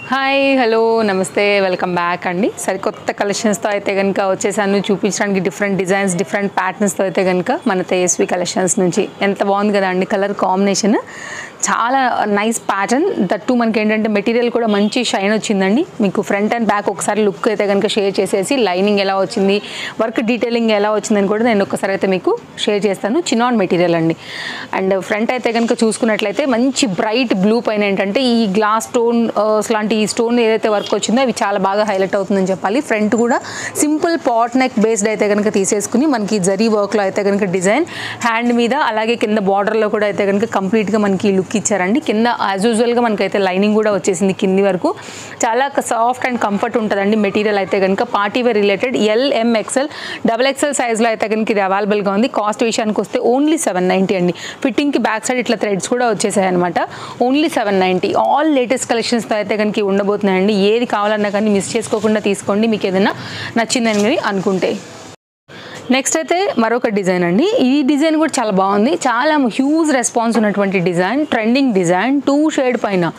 Hi hello నమస్తే welcome back అండి. సరికొత్త కలెక్షన్స్తో అయితే కనుక వచ్చేసాను చూపించడానికి. డిఫరెంట్ డిజైన్స్ డిఫరెంట్ ప్యాటర్న్స్తో అయితే కనుక మన తేజస్వి కలెక్షన్స్ నుంచి. ఎంత బాగుంది కదా అండి కలర్ కాంబినేషన్, చాలా నైస్ ప్యాటర్న్. దట్టు మనకి ఏంటంటే మెటీరియల్ కూడా మంచి షైన్ వచ్చిందండి. మీకు ఫ్రంట్ అండ్ బ్యాక్ ఒకసారి లుక్ అయితే కనుక షేర్ చేసేసి లైనింగ్ ఎలా వచ్చింది, వర్క్ డీటెయిలింగ్ ఎలా వచ్చిందని కూడా నేను ఒకసారి అయితే మీకు షేర్ చేస్తాను. చినాన్ మెటీరియల్ అండి. అండ్ ఫ్రంట్ అయితే కనుక చూసుకున్నట్లయితే మంచి బ్రైట్ బ్లూ పైన ఏంటంటే ఈ గ్లాస్ స్టోన్ లాంటి ఈ స్టోన్ ఏదైతే వర్క్ వచ్చిందో అవి చాలా బాగా హైలైట్ అవుతుందని చెప్పాలి. ఫ్రంట్ కూడా సింపుల్ పాట్ నెక్ బేస్డ్ అయితే కనుక తీసేసుకుని మనకి జరీ వర్క్లో అయితే కనుక డిజైన్ హ్యాండ్ మీద అలాగే కింద బార్డర్లో కూడా అయితే కనుక కంప్లీట్గా మనకి లుక్ ఇచ్చారండి. కింద యాజ్ యూజువల్గా మనకైతే లైనింగ్ కూడా వచ్చేసింది కింది వరకు. చాలా సాఫ్ట్ అండ్ కంఫర్ట్ ఉంటుందండి మెటీరియల్ అయితే కనుక. Party wear related LMXL XXL సైజ్లో అయితే కనుక ఇది అవైలబుల్గా ఉంది. కాస్ట్ విషయానికి వస్తే ఓన్లీ 790 అండి. ఫిట్టింగ్కి బ్యాక్ సైడ్ ఇట్లా థ్రెడ్స్ కూడా వచ్చేసాయి అనమాట. ఓన్లీ 790. ఆల్ లేటెస్ట్ కలెక్షన్స్తో అయితే కనుక ఉండబోతున్నాయండి. ఏది కావాలన్నా కానీ మిస్ చేసుకోకుండా తీసుకోండి మీకు ఏదైనా నచ్చిందని మీరు అనుకుంటే. నెక్స్ట్ అయితే మరొక డిజైన్ అండి. ఈ డిజైన్ కూడా చాలా బాగుంది. చాలా హ్యూజ్ రెస్పాన్స్ ఉన్నటువంటి డిజైన్, ట్రెండింగ్ డిజైన్. 2 షేడ్ పైన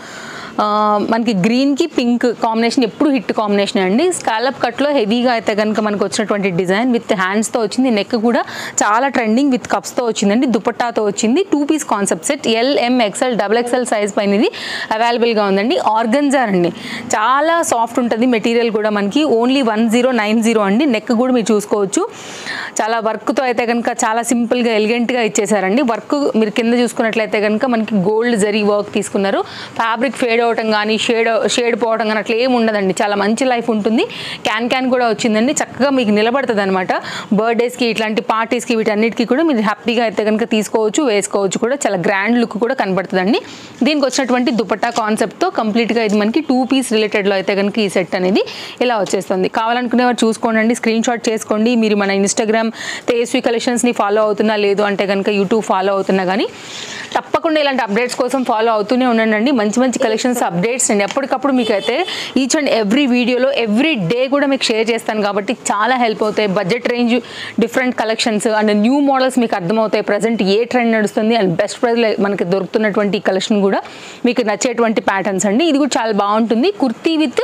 మనకి గ్రీన్కి పింక్ కాంబినేషన్ ఎప్పుడు హిట్ కాంబినేషన్ అండి. స్కాలప్ కట్లో హెవీగా అయితే కనుక మనకు వచ్చినటువంటి డిజైన్ విత్ హ్యాండ్స్తో వచ్చింది. నెక్ కూడా చాలా ట్రెండింగ్ విత్ కప్స్తో వచ్చిందండి. దుపట్టాతో వచ్చింది. 2 piece concept set. LMXL XXL సైజ్ పైన ఇది అవైలబుల్గా ఉందండి. ఆర్గన్జా అండి, చాలా సాఫ్ట్ ఉంటుంది మెటీరియల్ కూడా మనకి. ఓన్లీ 1090 అండి. నెక్ కూడా మీరు చూసుకోవచ్చు. చాలా వర్క్తో అయితే కనుక చాలా సింపుల్గా ఎలిగెంట్గా ఇచ్చేసారండి. వర్క్ మీరు కింద చూసుకున్నట్లయితే కనుక మనకి గోల్డ్ జరీ వర్క్ తీసుకున్నారు. ఫ్యాబ్రిక్ ఫేడ్ అవటం కానీ షేడ్ పోవటం కానీ అట్లా ఏమి ఉండదండి. చాలా మంచి లైఫ్ ఉంటుంది. క్యాన్ కూడా వచ్చిందండి. చక్కగా మీకు నిలబడుతుంది అనమాట. బర్త్డేస్కి ఇట్లాంటి పార్టీస్కి వీటన్నిటికీ కూడా మీరు హ్యాపీగా అయితే కనుక తీసుకోవచ్చు, వేసుకోవచ్చు కూడా. చాలా గ్రాండ్ లుక్ కూడా కనబడుతుందండి. దీనికి వచ్చినటువంటి దుపట్టా కాన్సెప్ట్తో కంప్లీట్గా ఇది మనకి 2 పీస్ రిలేటెడ్లో అయితే కనుక ఈ సెట్ అనేది ఇలా వచ్చేస్తుంది. కావాలనుకునేవారు చూసుకోండి, స్క్రీన్ షాట్ చేసుకోండి. మీరు మన ఇన్స్టాగ్రామ్ తేజస్వి కలెక్షన్స్ని ఫాలో అవుతున్నా లేదు అంటే కనుక యూట్యూబ్ ఫాలో అవుతున్నా కానీ తప్పకుండా ఇలాంటి అప్డేట్స్ కోసం ఫాలో అవుతూనే ఉండండి. మంచి మంచి కలెక్షన్స్ అప్డేట్స్ అండి ఎప్పటికప్పుడు మీకు అయితే ఈచ్ అండ్ ఎవ్రీ వీడియోలో ఎవ్రీ డే కూడా మీకు షేర్ చేస్తాను కాబట్టి చాలా హెల్ప్ అవుతాయి. Budget range different collections and new models మీకు అర్థమవుతాయి. ప్రజెంట్ ఏ ట్రెండ్ నడుస్తుంది అండ్ బెస్ట్ ప్రైస్లో మనకి దొరుకుతున్నటువంటి కలెక్షన్ కూడా మీకు నచ్చేటువంటి ప్యాటర్న్స్ అండి. ఇది కూడా చాలా బాగుంటుంది. కుర్తీ విత్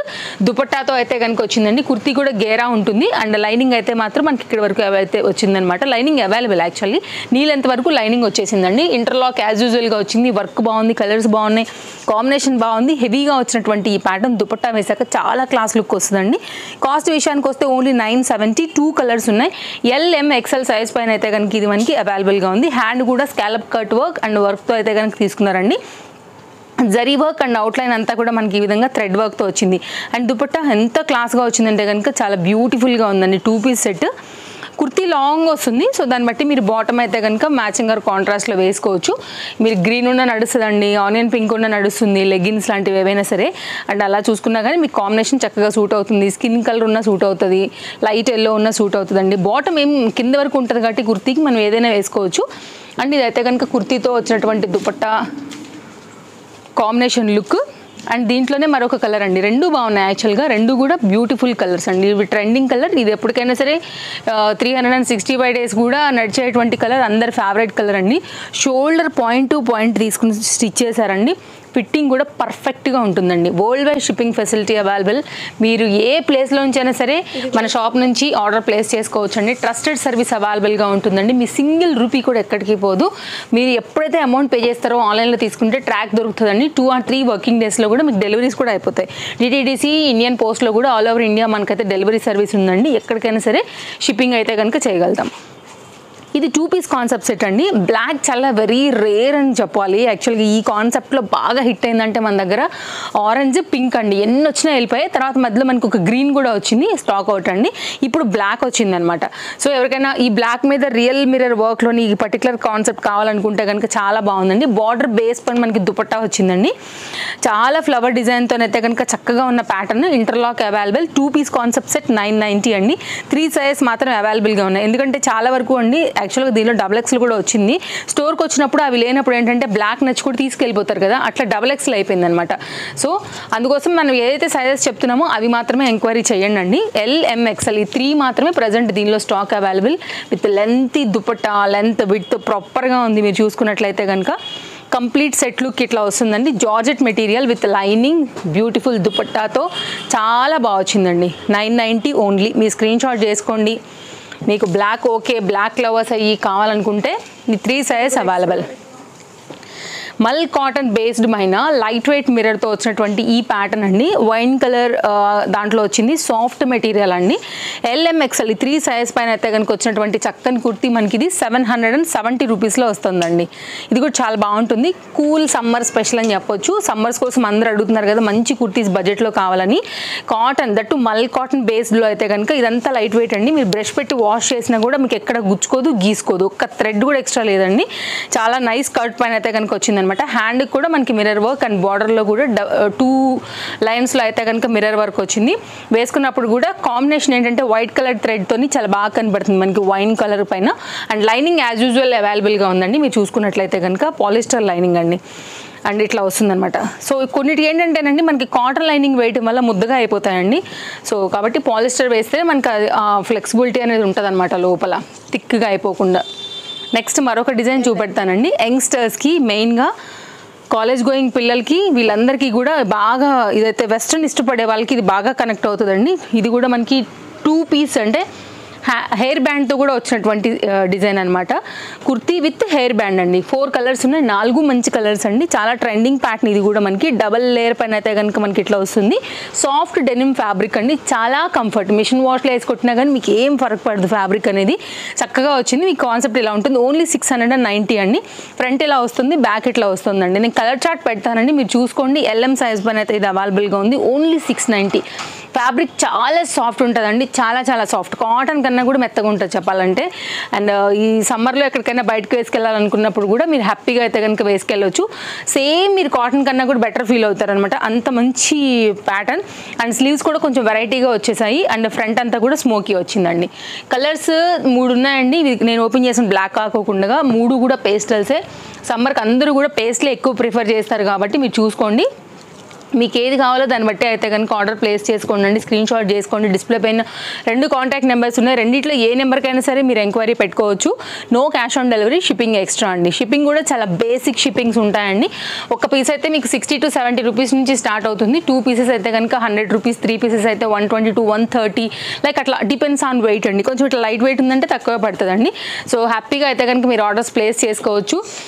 దుపట్టాతో అయితే కనుక వచ్చిందండి. కుర్తీ కూడా గేరా ఉంటుంది అండ్ లైనింగ్ అయితే మాత్రం మనకి ఇక్కడ వరకు అయితే వచ్చిందనమాట. లైనింగ్ అవైలబుల్ యాక్చువల్లీ నీళ్ళంత వరకు లైనింగ్ వచ్చేసిందండి. ఇంటర్లాక్ యాజ్ యూజువల్గా వచ్చింది. వర్క్ బాగుంది, కలర్స్ బాగున్నాయి, కాంబినేషన్ బాగుంది. హెవీగా వచ్చినటువంటి ఈ ప్యాటర్న్ దుపట్టా వేసాక చాలా క్లాస్ లుక్ వస్తుందండి. కాస్ట్ విషయానికి వస్తే ఓన్లీ 970. 2 కలర్స్ ఉన్నాయి. LMXL సైజ్ పైన అయితే కనుక ఇది మనకి అవైలబుల్గా ఉంది. హ్యాండ్ కూడా స్కాలప్ కట్ వర్క్ అండ్ వర్క్తో అయితే కనుక తీసుకున్నారండి. జరీ వర్క్ అండ్ అవుట్లైన్ అంతా కూడా మనకి ఈ విధంగా థ్రెడ్ వర్క్తో వచ్చింది. అండ్ దుపట్టా ఎంత క్లాస్గా వచ్చిందంటే కనుక చాలా బ్యూటిఫుల్గా ఉందండి. 2 పీస్ సెట్. కుర్తీ లాంగ్ వస్తుంది. సో దాన్ని బట్టి మీరు బాటమ్ అయితే కనుక మ్యాచింగ్ ఆర్ కాంట్రాస్ట్లో వేసుకోవచ్చు. మీరు గ్రీన్ ఉన్న నడుస్తుందండి, ఆనియన్ పింక్ ఉన్న నడుస్తుంది, లెగ్గిన్స్ లాంటివి ఏవైనా సరే. అండ్ అలా చూసుకున్నా కానీ మీకు కాంబినేషన్ చక్కగా సూట్ అవుతుంది. స్కిన్ కలర్ ఉన్న సూట్ అవుతుంది, లైట్ ఎల్లో ఉన్న సూట్ అవుతుందండి. బాటమ్ ఏం కింద వరకు ఉంటుంది కాబట్టి కుర్తీకి మనం ఏదైనా వేసుకోవచ్చు. అండ్ ఇదైతే కనుక కుర్తీతో వచ్చినటువంటి దుపట్టా కాంబినేషన్ లుక్. అండ్ దీంట్లోనే మరొక కలర్ అండి. 2 బాగున్నాయి యాక్చువల్గా. 2 కూడా బ్యూటిఫుల్ కలర్స్ అండి. ఇవి ట్రెండింగ్ కలర్. ఇది ఎప్పటికైనా సరే 365 days కూడా నడిచేటువంటి కలర్, అందరి ఫేవరెట్ కలర్ అండి. షోల్డర్ పాయింట్ టు పాయింట్ తీసుకుని స్టిచ్ చేశారండి. ఫిట్టింగ్ కూడా పర్ఫెక్ట్గా ఉంటుందండి. World wide shipping facility available. మీరు ఏ ప్లేస్లో నుంచైనా సరే మన షాప్ నుంచి ఆర్డర్ ప్లేస్ చేసుకోవచ్చు అండి. ట్రస్టెడ్ సర్వీస్ అవైలబుల్గా ఉంటుందండి. మీ సింగిల్ రూపీ కూడా ఎక్కడికి పోదు. మీరు ఎప్పుడైతే అమౌంట్ పే చేస్తారో ఆన్లైన్లో తీసుకుంటే ట్రాక్ దొరుకుతుందండి. 2 or 3 వర్కింగ్ డేస్లో కూడా మీకు డెలివరీస్ కూడా అయిపోతాయి. DTDC ఇండియన్ పోస్ట్లో కూడా ఆల్ ఓవర్ ఇండియా మనకైతే డెలివరీ సర్వీస్ ఉందండి. ఎక్కడికైనా సరే షిప్పింగ్ అయితే కనుక చేయగలుగుతాం. ఇది 2 పీస్ కాన్సెప్ట్ సెట్ అండి. బ్లాక్ చాలా వెరీ రేర్ అని చెప్పాలి. యాక్చువల్గా ఈ కాన్సెప్ట్లో బాగా హిట్ అయిందంటే మన దగ్గర ఆరెంజ్, పింక్ అండి. ఎన్ని వచ్చినా వెళ్ళిపోయాయి. తర్వాత మధ్యలో మనకు ఒక గ్రీన్ కూడా వచ్చింది, స్టాక్ అవుట్ అండి. ఇప్పుడు బ్లాక్ వచ్చింది అనమాట. సో ఎవరికైనా ఈ బ్లాక్ మీద రియల్ మిర్రర్ వర్క్లోని ఈ పర్టికులర్ కాన్సెప్ట్ కావాలనుకుంటే కనుక చాలా బాగుందండి. బార్డర్ బేస్ పైన మనకి దుపట్టా వచ్చిందండి. చాలా ఫ్లవర్ డిజైన్తో అయితే కనుక చక్కగా ఉన్న pattern. Interlock available. 2 piece concept set 990 అండి. 3 సైజెస్ మాత్రం అవైలబుల్గా ఉన్నాయి. ఎందుకంటే చాలా వరకు అండి యాక్చువల్గా దీనిలో XXL కూడా వచ్చింది. స్టోర్కి వచ్చినప్పుడు అవి లేనప్పుడు ఏంటంటే బ్లాక్ నచ్చి కూడా తీసుకెళ్ళిపోతారు కదా, అట్లా XXL అయిపోయింది అనమాట. సో అందుకోసం మనం ఏదైతే సైజెస్ చెప్తున్నామో అవి మాత్రమే ఎంక్వైరీ చేయండి అండి. LMXL ఈ 3 మాత్రమే ప్రజెంట్ దీనిలో stock available. With length dupatta, length width ప్రాపర్గా ఉంది. మీరు చూసుకున్నట్లయితే కనుక కంప్లీట్ సెట్ లుక్ ఇట్లా వస్తుందండి. Georgette material with lining, beautiful దుపట్టాతో చాలా బాగా వచ్చిందండి. 990 ఓన్లీ. మీ స్క్రీన్ షాట్ చేసుకోండి. మీకు బ్లాక్ ఓకే, బ్లాక్ లవర్స్ అయ్యి కావాలనుకుంటే ఈ 3 సైజెస్ అవైలబుల్. మల్ కాటన్ బేస్డ్ పైన లైట్ వెయిట్ మిర్రర్తో వచ్చినటువంటి ఈ ప్యాటర్న్ అండి. వైన్ కలర్ దాంట్లో వచ్చింది. సాఫ్ట్ మెటీరియల్ అండి. LMXL 3 సైజ్ పైన అయితే కనుక వచ్చినటువంటి చక్కని కుర్తీ మనకి ఇది 770 రూపీస్లో వస్తుందండి. ఇది కూడా చాలా బాగుంటుంది. కూల్ సమ్మర్ స్పెషల్ అని చెప్పొచ్చు. సమ్మర్స్ కోసం అందరూ అడుగుతున్నారు కదా మంచి కుర్తీస్ బడ్జెట్లో కావాలని. కాటన్ దట్టు మల్ కాటన్ బేస్డ్లో అయితే కనుక ఇదంతా లైట్ వెయిట్ అండి. మీరు బ్రష్ పెట్టి వాష్ చేసినా కూడా మీకు ఎక్కడ గుచ్చుకోదు, గీసుకోదు. ఒక్క థ్రెడ్ కూడా ఎక్స్ట్రా లేదండి. చాలా నైస్ కట్ పైన అయితే కనుక వచ్చిందనమాట. హ్యాండ్ కూడా మనకి మిర్రర్ వర్క్ అండ్ బార్డర్లో కూడా 2 లైన్స్లో అయితే కనుక మిర్రర్ వర్క్ వచ్చింది. వేసుకున్నప్పుడు కూడా కాంబినేషన్ ఏంటంటే వైట్ కలర్ థ్రెడ్తోని చాలా బాగా కనబడుతుంది మనకి వైన్ కలర్ పైన. అండ్ లైనింగ్ యాజ్ యూజువల్ అవైలబుల్గా ఉందండి. మీరు చూసుకున్నట్లయితే కనుక పాలిస్టర్ లైనింగ్ అండి. అండ్ ఇట్లా వస్తుందన్నమాట. సో కొన్నిటి ఏంటంటేనండి మనకి కాటన్ లైనింగ్ వేయటం వల్ల ముద్దగా అయిపోతాయండి. సో కాబట్టి పాలిస్టర్ వేస్తే మనకి ఫ్లెక్సిబిలిటీ అనేది ఉంటుంది అనమాట లోపల, థిక్గా అయిపోకుండా. నెక్స్ట్ మరొక డిజైన్ చూపెడతానండి. యంగ్స్టర్స్కి మెయిన్గా కాలేజ్ గోయింగ్ పిల్లలకి వీళ్ళందరికీ కూడా బాగా ఇదైతే వెస్ట్రన్ ఇష్టపడే వాళ్ళకి ఇది బాగా కనెక్ట్ అవుతుందండి. ఇది కూడా మనకి 2 పీస్ అంటే హెయిర్ బ్యాండ్తో కూడా వచ్చినటువంటి డిజైన్ అనమాట. కుర్తీ విత్ హెయిర్ బ్యాండ్ అండి. 4 కలర్స్ ఉన్నాయి. 4 మంచి కలర్స్ అండి. చాలా ట్రెండింగ్ ప్యాటర్న్ ఇది కూడా మనకి. డబల్ లేయర్ పైన అయితే కనుక మనకి ఇట్లా వస్తుంది. సాఫ్ట్ డెనిమ్ ఫ్యాబ్రిక్ అండి. చాలా కంఫర్ట్. మిషన్ వాష్లో వేసుకొట్టినా కానీ మీకు ఏం ఫరక్ పడదు. ఫ్యాబ్రిక్ అనేది చక్కగా వచ్చింది. మీ కాన్సెప్ట్ ఇలా ఉంటుంది. ఓన్లీ 690 అండి. ఫ్రంట్ ఇలా వస్తుంది, బ్యాక్ ఇట్లా వస్తుందండి. నేను కలర్ చార్ట్ పెడతానండి, మీరు చూసుకోండి. LM సైజ్ పైన అయితే ఇది అవైలబుల్గా ఉంది. ఓన్లీ 690. ఫ్యాబ్రిక్ చాలా సాఫ్ట్ ఉంటుందండి. చాలా చాలా సాఫ్ట్. కాటన్ కన్నా కూడా మెత్తగా ఉంటుంది చెప్పాలంటే. అండ్ ఈ సమ్మర్లో ఎక్కడికైనా బయటకు వేసుకెళ్ళాలనుకున్నప్పుడు కూడా మీరు హ్యాపీగా అయితే కనుక వేసుకెళ్ళవచ్చు. సేమ్ మీరు కాటన్ కన్నా కూడా బెటర్ ఫీల్ అవుతారు అనమాట. అంత మంచి ప్యాటర్న్. అండ్ స్లీవ్స్ కూడా కొంచెం వెరైటీగా వచ్చేసాయి. అండ్ ఫ్రంట్ అంతా కూడా స్మోకీ వచ్చిందండి. కలర్స్ 3 ఉన్నాయండి. నేను ఓపెన్ చేసిన బ్లాక్ కాకోకుండా 3 కూడా పేస్టల్సే. సమ్మర్కి అందరూ కూడా పేస్ట్లే ఎక్కువ ప్రిఫర్ చేస్తారు కాబట్టి మీరు చూసుకోండి. మీకు ఏది కావాలో దాన్ని బట్టి అయితే కనుక ఆర్డర్ ప్లేస్ చేసుకోండి. స్క్రీన్ షాట్ చేసుకోండి. డిస్ప్లే పైన 2 కాంటాక్ట్ నెంబర్స్ ఉన్నాయి. రెండిట్లో ఏ నెంబర్కైనా సరే మీరు ఎంక్వైరీ పెట్టుకోవచ్చు. No cash on delivery, shipping extra అండి. షిప్పింగ్ కూడా చాలా బేసిక్ షిప్పింగ్స్ ఉంటాయండి. ఒక పీస్ అయితే మీకు 60 to 70 రూపీస్ నుంచి స్టార్ట్ అవుతుంది. 2 పీసెస్ అయితే కనుక 100 రూపీస్, 3 పీసెస్ అయితే 120 to 130 లైక్ అట్లా డిపెండ్స్ ఆన్ వెయిట్ అండి. కొంచెం ఇట్లా లైట్ వెయిట్ ఉందంటే తక్కువ పడుతుందండి. సో హ్యాపీగా అయితే కనుక మీరు ఆర్డర్స్ ప్లేస్ చేసుకోవచ్చు.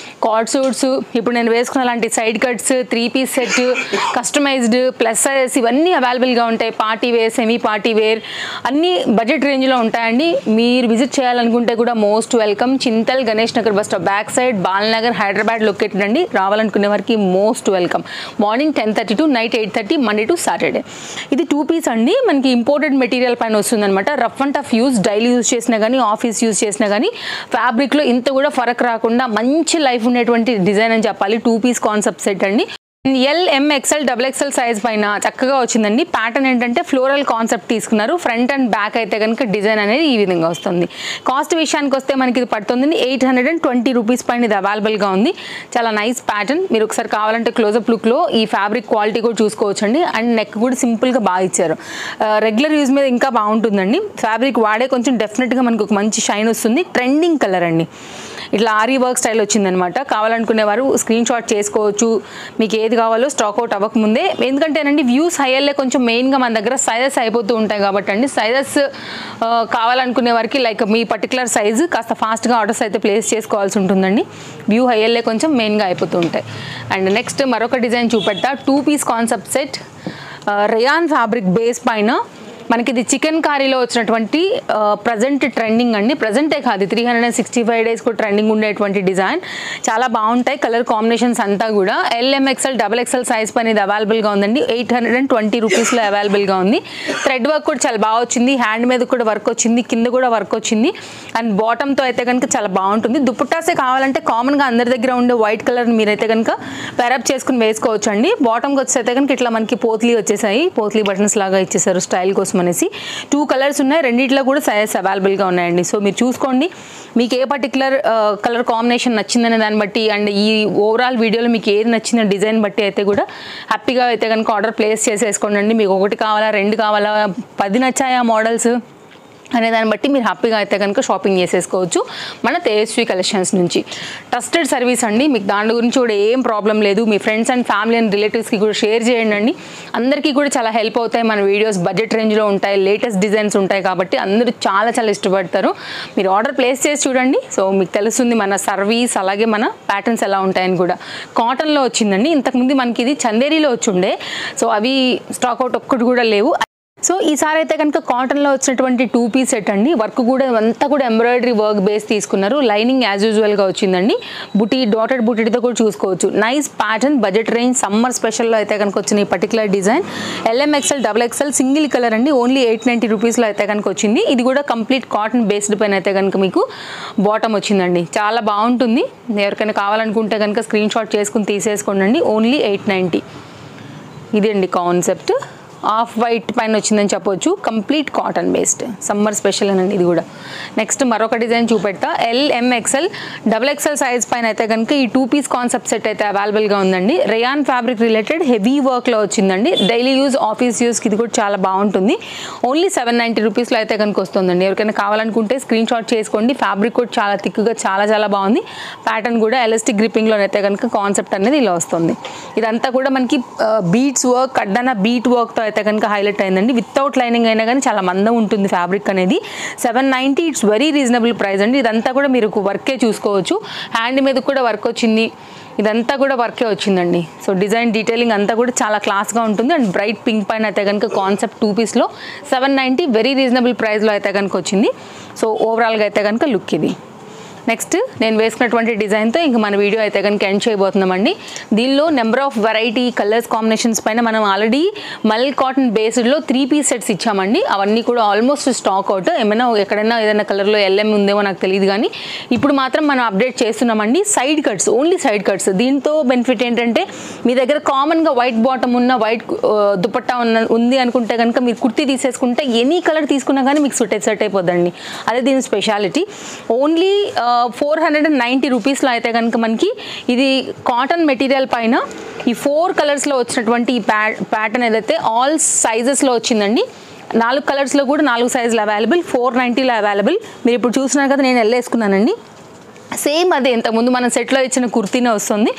కార్డ్ సూట్స్, ఇప్పుడు నేను వేసుకున్న లాంటి side cuts, 3 piece set, customised, plus sizes ఇవన్నీ అవైలబుల్గా ఉంటాయి. Party wear, semi party wear అన్నీ బడ్జెట్ రేంజ్లో ఉంటాయండి. మీరు విజిట్ చేయాలనుకుంటే కూడా most welcome. Chintal Ganesh Nagar bus stop back side, Balanagar, Hyderabad located అండి. రావాలనుకునే వారికి most welcome. Morning 10:30 to night 8:30, Monday to Saturday. ఇది 2 పీస్ అండి. మనకి ఇంపోర్టెడ్ మెటీరియల్ పైన వస్తుంది అనమాట. Rough and tough use, daily use చేసినా కానీ, ఆఫీస్ యూజ్ చేసినా కానీ ఫ్యాబ్రిక్లో ఇంత కూడా ఫరక్ రాకుండా మంచి లైఫ్ ఉండేటువంటి డిజైన్ అని చెప్పాలి. 2 పీస్ కాన్సెప్ట్ సెట్ అండి. LMXL XXL సైజ్ పైన చక్కగా వచ్చిందండి. ప్యాటర్న్ ఏంటంటే ఫ్లోరల్ కాన్సెప్ట్ తీసుకున్నారు. ఫ్రంట్ అండ్ బ్యాక్ అయితే కనుక డిజైన్ అనేది ఈ విధంగా వస్తుంది. కాస్ట్ విషయానికి వస్తే మనకి ఇది పడుతుంది 820 రూపీస్ పైన ఇది అవైలబుల్గా ఉంది. చాలా నైస్ ప్యాటర్న్. మీరు ఒకసారి కావాలంటే క్లోజప్ లుక్లో ఈ ఫ్యాబ్రిక్ క్వాలిటీ కూడా చూసుకోవచ్చండి. అండ్ నెక్ కూడా సింపుల్గా బాగా ఇచ్చారు. రెగ్యులర్ యూజ్ మీద ఇంకా బాగుంటుందండి. ఫ్యాబ్రిక్ వాడే కొంచెం డెఫినెట్గా మనకు ఒక మంచి షైన్ వస్తుంది. ట్రెండింగ్ కలర్ అండి. ఇట్లా ఆరీ వర్క్ స్టైల్ వచ్చిందనమాట. కావాలనుకునేవారు స్క్రీన్ షాట్ చేసుకోవచ్చు. మీకు ఏది కావాలో స్టాక్ అవుట్ అవ్వకముందే. ఎందుకంటేనండి వ్యూస్ హైయర్లే కొంచెం మెయిన్గా మన దగ్గర సైజెస్ అయిపోతూ ఉంటాయి కాబట్టి అండి. సైజెస్ కావాలనుకునే వారికి లైక్ మీ పర్టికులర్ సైజు కాస్త ఫాస్ట్గా ఆర్డర్స్ అయితే ప్లేస్ చేసుకోవాల్సి ఉంటుందండి. వ్యూ హైయర్లే కొంచెం మెయిన్గా అయిపోతూ ఉంటాయి. అండ్ నెక్స్ట్ మరొక డిజైన్ చూపెడతా. 2 piece concept set, rayon fabric base పైన మనకి ఇది చికెన్ కారీలో వచ్చినటువంటి ప్రజెంట్ ట్రెండింగ్ అండి. ప్రజెంటే కాదు, 365 డేస్ కూడా ట్రెండింగ్ ఉండేటువంటి డిజైన్. చాలా బాగుంటాయి కలర్ కాంబినేషన్స్ అంతా కూడా. LMXL XXL సైజ్ పైన ఇది అవైలబుల్గా ఉందండి. 820 రూపీస్లో అవైలబుల్గా ఉంది. థ్రెడ్ వర్క్ కూడా చాలా బాగా వచ్చింది. హ్యాండ్ మీద కూడా వర్క్ వచ్చింది, కింద కూడా వర్క్ వచ్చింది. అండ్ బాటమ్తో అయితే కనుక చాలా బాగుంటుంది. దుపట్టాసే కావాలంటే కామన్గా అందరి దగ్గర ఉండే వైట్ కలర్ మీరైతే కనుక పేరప్ చేసుకుని వేసుకోవచ్చు అండి. బాటమ్కి వచ్చేస్తే కనుక ఇట్లా మనకి పోత్లీ వచ్చేసాయి. పోత్లీ బటన్స్ లాగా ఇచ్చేసారు స్టైల్ కోసం అనేసి. 2 కలర్స్ ఉన్నాయి. రెండిట్లో కూడా సైజెస్ అవైలబుల్గా ఉన్నాయండి. సో మీరు చూసుకోండి మీకు ఏ పర్టికులర్ కలర్ కాంబినేషన్ నచ్చిందనే దాన్ని బట్టి అండ్ ఈ ఓవరాల్ వీడియోలో మీకు ఏది నచ్చిన డిజైన్ బట్టి అయితే కూడా హ్యాపీగా అయితే కనుక ఆర్డర్ ప్లేస్ చేసేసుకోండి. మీకు 1 కావాలా, 2 కావాలా, 10 నచ్చాయా మోడల్స్ అనే దాన్ని బట్టి మీరు హ్యాపీగా అయితే కనుక షాపింగ్ చేసేసుకోవచ్చు మన తేజస్వి కలెక్షన్స్ నుంచి. ట్రస్టెడ్ సర్వీస్ అండి, మీకు దాని గురించి కూడా ఏం ప్రాబ్లం లేదు. మీ ఫ్రెండ్స్ అండ్ ఫ్యామిలీ అండ్ రిలేటివ్స్కి కూడా షేర్ చేయండి అండి. అందరికీ కూడా చాలా హెల్ప్ అవుతాయి. మన వీడియోస్ బడ్జెట్ రేంజ్లో ఉంటాయి, లేటెస్ట్ డిజైన్స్ ఉంటాయి కాబట్టి అందరూ చాలా చాలా ఇష్టపడతారు. మీరు ఆర్డర్ ప్లేస్ చేసి చూడండి, సో మీకు తెలుస్తుంది మన సర్వీస్ అలాగే మన ప్యాటర్న్స్ ఎలా ఉంటాయని కూడా. కాటన్లో వచ్చిందండి, ఇంతకుముందు మనకి ఇది చందేరీలో వచ్చుండే, సో అవి స్టాక్ అవుట్ ఒక్కటి కూడా లేవు. సో ఈసారి అయితే కనుక కాటన్లో వచ్చినటువంటి 2 పీస్ సెట్ అండి. వర్క్ కూడా అంతా కూడా ఎంబ్రాయిడరీ వర్క్ బేస్ తీసుకున్నారు. లైనింగ్ యాజ్ యూజువల్గా వచ్చిందండి. బుటీ డాటెడ్ బుటీతో కూడా చూసుకోవచ్చు. Nice pattern, budget range, summer స్పెషల్లో అయితే కనుక వచ్చిన ఈ particular design LMXL XXL single colour అండి. ఓన్లీ 890 రూపీస్లో అయితే కనుక వచ్చింది. ఇది కూడా కంప్లీట్ కాటన్ బేస్డ్ పైన అయితే కనుక మీకు బాటమ్ వచ్చిందండి. చాలా బాగుంటుంది. ఎవరికైనా కావాలనుకుంటే కనుక స్క్రీన్ షాట్ చేసుకుని తీసేసుకోండి. ఓన్లీ 890. ఇది అండి కాన్సెప్ట్. ఆఫ్ వైట్ పైన వచ్చిందని చెప్పొచ్చు. Complete cotton based summer special అనండి ఇది కూడా. నెక్స్ట్ మరొక డిజైన్ చూపెడతా. LMXL XXL సైజ్ పైన అయితే కనుక ఈ 2 పీస్ కాన్సెప్ట్ సెట్ అయితే అవైలబుల్గా ఉందండి. రేయాన్ ఫ్యాబ్రిక్ రిలేటెడ్ హెవీ వర్క్లో వచ్చిందండి. డైలీ యూజ్, ఆఫీస్ యూస్కి ఇది కూడా చాలా బాగుంటుంది. ఓన్లీ 790 రూపీస్లో అయితే కనుక వస్తుందండి. ఎవరికైనా కావాలనుకుంటే స్క్రీన్ షాట్ చేసుకోండి. ఫ్యాబ్రిక్ కూడా చాలా థిక్గా చాలా చాలా బాగుంది. ప్యాటర్న్ కూడా ఎలాస్టిక్ గ్రిప్పింగ్లో అయితే కనుక కాన్సెప్ట్ అనేది ఇలా వస్తుంది. ఇదంతా కూడా మనకి బీట్స్ వర్క్, అడ్డాన బీట్ వర్క్తో అయితే కనుక హైలైట్ అయిందండి. వితౌట్ లైనింగ్ అయినా కానీ చాలా మందం ఉంటుంది ఫ్యాబ్రిక్ అనేది. 790 ఇట్స్ వెరీ రీజనబుల్ ప్రైస్ అండి. ఇదంతా కూడా మీరు వర్కే చూసుకోవచ్చు. హ్యాండ్ మీద కూడా వర్క్ వచ్చింది. ఇదంతా కూడా వర్కే వచ్చిందండి. సో డిజైన్ డీటెయిలింగ్ అంతా కూడా చాలా క్లాస్గా ఉంటుంది. అండ్ బ్రైట్ పింక్ పైన అయితే కనుక కాన్సెప్ట్ 2 పీస్లో 790 వెరీ రీజనబుల్ ప్రైస్లో అయితే కనుక వచ్చింది. సో ఓవరాల్గా అయితే కనుక లుక్ ఇది. నెక్స్ట్ నేను వేసుకున్నటువంటి డిజైన్తో ఇంక మన వీడియో అయితే కనుక ఎండ్ చేయబోతున్నామండి. దీనిలో number of variety colours combinations పైన మనం ఆల్రెడీ మల్ కాటన్ బేస్డ్లో 3 పీస్ సెట్స్ ఇచ్చామండి. అవన్నీ కూడా ఆల్మోస్ట్ స్టాక్ అవుట్. ఏమైనా ఎక్కడైనా ఏదైనా కలర్లో LM ఉందేమో నాకు తెలియదు, కానీ ఇప్పుడు మాత్రం మనం అప్డేట్ చేస్తున్నామండి. Side cuts, only side cuts. దీంతో బెనిఫిట్ ఏంటంటే మీ దగ్గర కామన్గా వైట్ బాటమ్ ఉన్న, వైట్ దుపట్టా ఉంది అనుకుంటే కనుక మీరు కుర్తీ తీసేసుకుంటే ఎనీ కలర్ తీసుకున్నా కానీ మీకు సెట్ అయిపోద్దండి. అదే దీని స్పెషాలిటీ. ఓన్లీ 490 రూపీస్లో అయితే కనుక మనకి ఇది కాటన్ మెటీరియల్ పైన ఈ 4 కలర్స్లో వచ్చినటువంటి ఈ ప్యాటర్న్ ఏదైతే ఆల్ సైజెస్లో వచ్చిందండి. 4 కలర్స్లో కూడా 4 సైజులు అవైలబుల్. 490లో అవైలబుల్. మీరు ఇప్పుడు చూసినారు కదా, నేను వేసుకున్నానండి. సేమ్ అదే ఇంతకుముందు మన సెట్లో ఇచ్చిన కుర్తీనే వస్తుంది.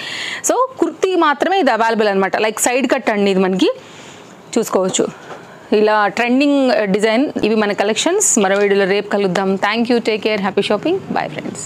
సో కుర్తీ మాత్రమే ఇది అవైలబుల్ అనమాట. లైక్ సైడ్ కట్ అండి ఇది మనకి చూసుకోవచ్చు. ఇలా ట్రెండింగ్ డిజైన్. ఇవి మన కలెక్షన్స్. మరో వీడియోలో రేపు కలుద్దాం. Thank you, take care, happy shopping, bye friends.